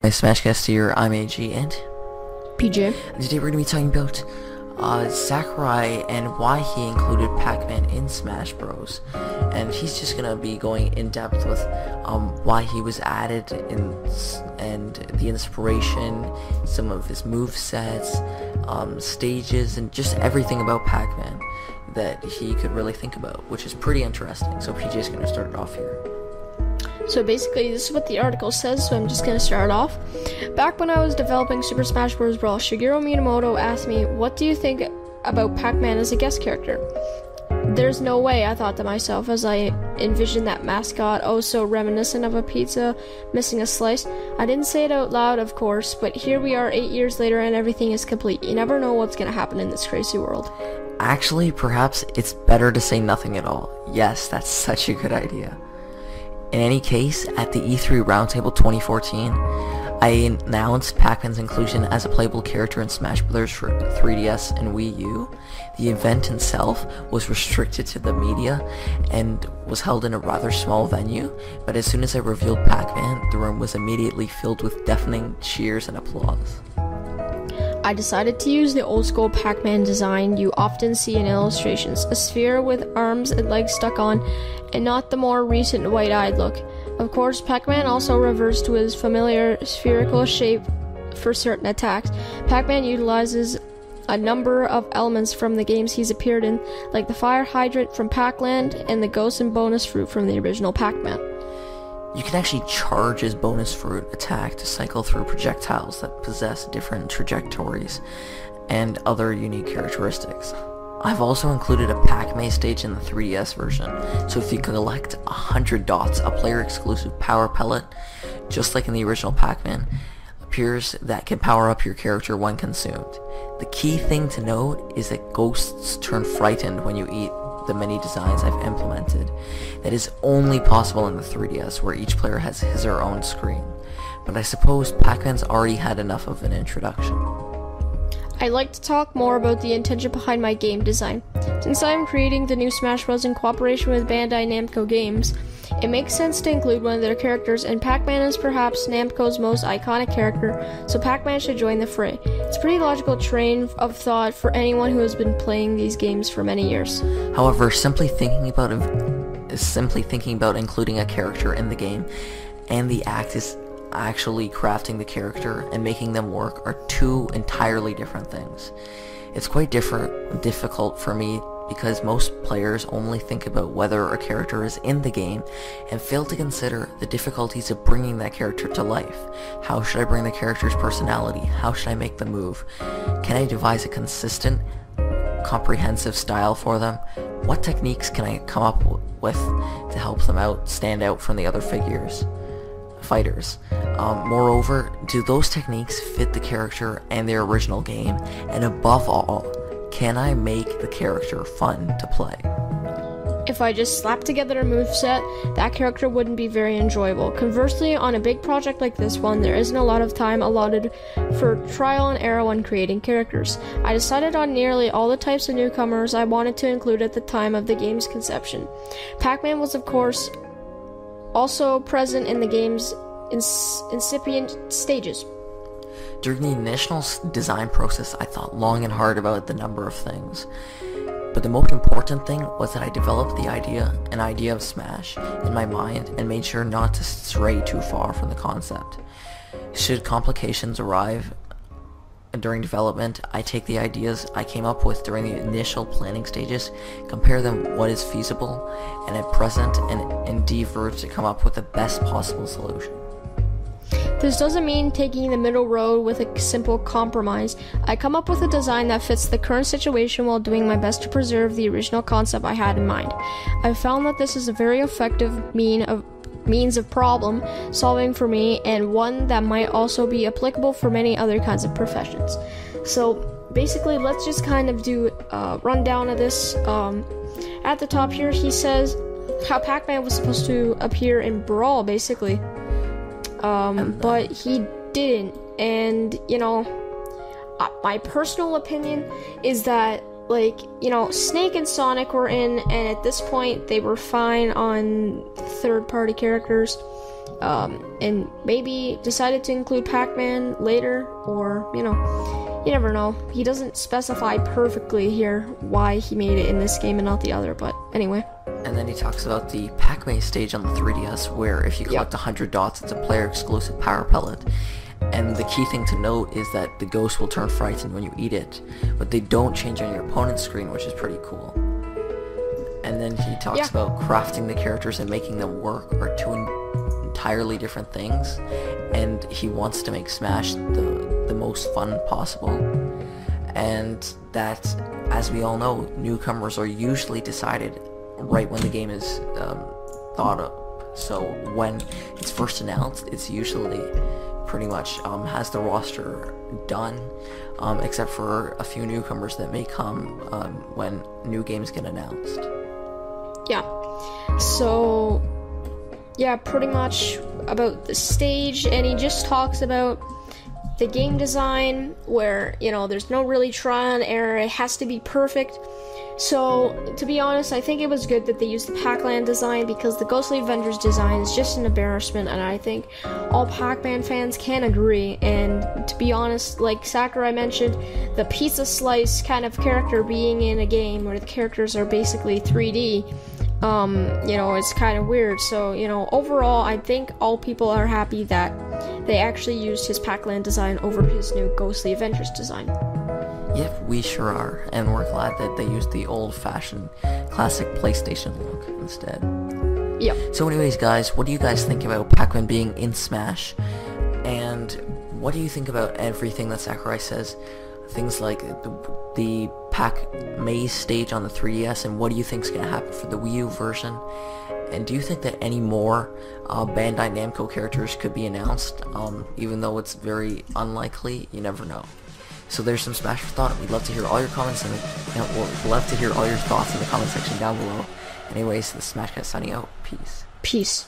Nice SmashCast here. I'm AG and PJ. Today we're going to be talking about Sakurai and why he included Pac-Man in Smash Bros. And he's just going to be going in depth with why he was added and the inspiration, some of his movesets, stages, and just everything about Pac-Man that he could really think about, which is pretty interesting. So PJ's going to start it off here. So basically, this is what the article says, so I'm just going to start off. Back when I was developing Super Smash Bros. Brawl, Shigeru Miyamoto asked me, "What do you think about Pac-Man as a guest character?" There's no way, I thought to myself as I envisioned that mascot, oh so reminiscent of a pizza, missing a slice. I didn't say it out loud, of course, but here we are 8 years later and everything is complete. You never know what's going to happen in this crazy world. Actually, perhaps it's better to say nothing at all. Yes, that's such a good idea. In any case, at the E3 Roundtable 2014, I announced Pac-Man's inclusion as a playable character in Smash Bros. For 3DS and Wii U. The event itself was restricted to the media and was held in a rather small venue, but as soon as I revealed Pac-Man, the room was immediately filled with deafening cheers and applause. I decided to use the old school Pac-Man design you often see in illustrations, a sphere with arms and legs stuck on, and not the more recent wide-eyed look. Of course, Pac-Man also reverts to his familiar spherical shape for certain attacks. Pac-Man utilizes a number of elements from the games he's appeared in, like the fire hydrant from Pac-Land and the ghost and bonus fruit from the original Pac-Man. You can actually charge his bonus fruit attack to cycle through projectiles that possess different trajectories and other unique characteristics. I've also included a Pac-Man stage in the 3DS version, so if you collect 100 dots, a player-exclusive power pellet, just like in the original Pac-Man, appears that can power up your character when consumed. The key thing to note is that ghosts turn frightened when you eat the many designs I've implemented. That is only possible in the 3DS, where each player has his or her own screen. But I suppose Pac-Man's already had enough of an introduction. I'd like to talk more about the intention behind my game design. Since I'm creating the new Smash Bros. In cooperation with Bandai Namco Games, it makes sense to include one of their characters, and Pac-Man is perhaps Namco's most iconic character, so Pac-Man should join the fray. It's a pretty logical train of thought for anyone who has been playing these games for many years. However, simply thinking about including a character in the game and the act is actually crafting the character and making them work are two entirely different things. It's quite difficult for me because most players only think about whether a character is in the game and fail to consider the difficulties of bringing that character to life. How should I bring the character's personality? How should I make them move? Can I devise a consistent, comprehensive style for them? What techniques can I come up with to help them stand out from the other fighters? Moreover, do those techniques fit the character and their original game? And above all, can I make the character fun to play? If I just slap together a moveset, that character wouldn't be very enjoyable. Conversely, on a big project like this one, there isn't a lot of time allotted for trial and error when creating characters. I decided on nearly all the types of newcomers I wanted to include at the time of the game's conception. Pac-Man was, of course, also present in the game's incipient stages. During the initial design process, I thought long and hard about the number of things. But the most important thing was that I developed an idea of Smash in my mind and made sure not to stray too far from the concept. Should complications arrive during development, I take the ideas I came up with during the initial planning stages, compare them what is feasible, and at present and endeavor to come up with the best possible solution. This doesn't mean taking the middle road with a simple compromise. I come up with a design that fits the current situation while doing my best to preserve the original concept I had in mind. I've found that this is a very effective means of problem solving for me, and one that might also be applicable for many other kinds of professions. So basically, let's just kind of do a rundown of this. At the top here, he says how Pac-Man was supposed to appear in Brawl, basically. But he didn't, and my personal opinion is that, Snake and Sonic were in, and at this point they were fine on third-party characters. and maybe decided to include Pac-Man later, or, you never know. He doesn't specify perfectly here why he made it in this game and not the other, but anyway. And then he talks about the Pac-Man stage on the 3DS, where if you collect 100 dots, it's a player-exclusive power pellet. And the key thing to note is that the ghost will turn frightened when you eat it, but they don't change on your opponent's screen, which is pretty cool. And then he talks about crafting the characters and making them work are two entirely different things, and he wants to make Smash the most fun possible. And that, as we all know, newcomers are usually decided right when the game is thought up. So when it's first announced, it's usually pretty much has the roster done, except for a few newcomers that may come when new games get announced. Yeah, so yeah, pretty much about the stage, and he just talks about the game design where, there's no really trial and error, it has to be perfect. So, to be honest, I think it was good that they used the Pac-Man design, because the Ghostly Avengers design is just an embarrassment, and I think all Pac-Man fans can agree. And to be honest, like Sakurai mentioned, the pizza slice kind of character being in a game where the characters are basically 3D, it's kind of weird. So, overall, I think all people are happy that they actually used his Pac-Man design over his new Ghostly Avengers design. Yep, we sure are, and we're glad that they used the old-fashioned classic PlayStation look instead. Yep. So anyways, guys, what do you guys think about Pac-Man being in Smash? And what do you think about everything that Sakurai says? Things like the Pac-Maze stage on the 3DS, and what do you think is going to happen for the Wii U version? And do you think that any more Bandai Namco characters could be announced? Even though it's very unlikely, you never know. So there's some Smash for thought. We'd love to hear all your comments and we'd love to hear all your thoughts in the comment section down below. Anyways, the SmashCast signing out. Peace. Peace.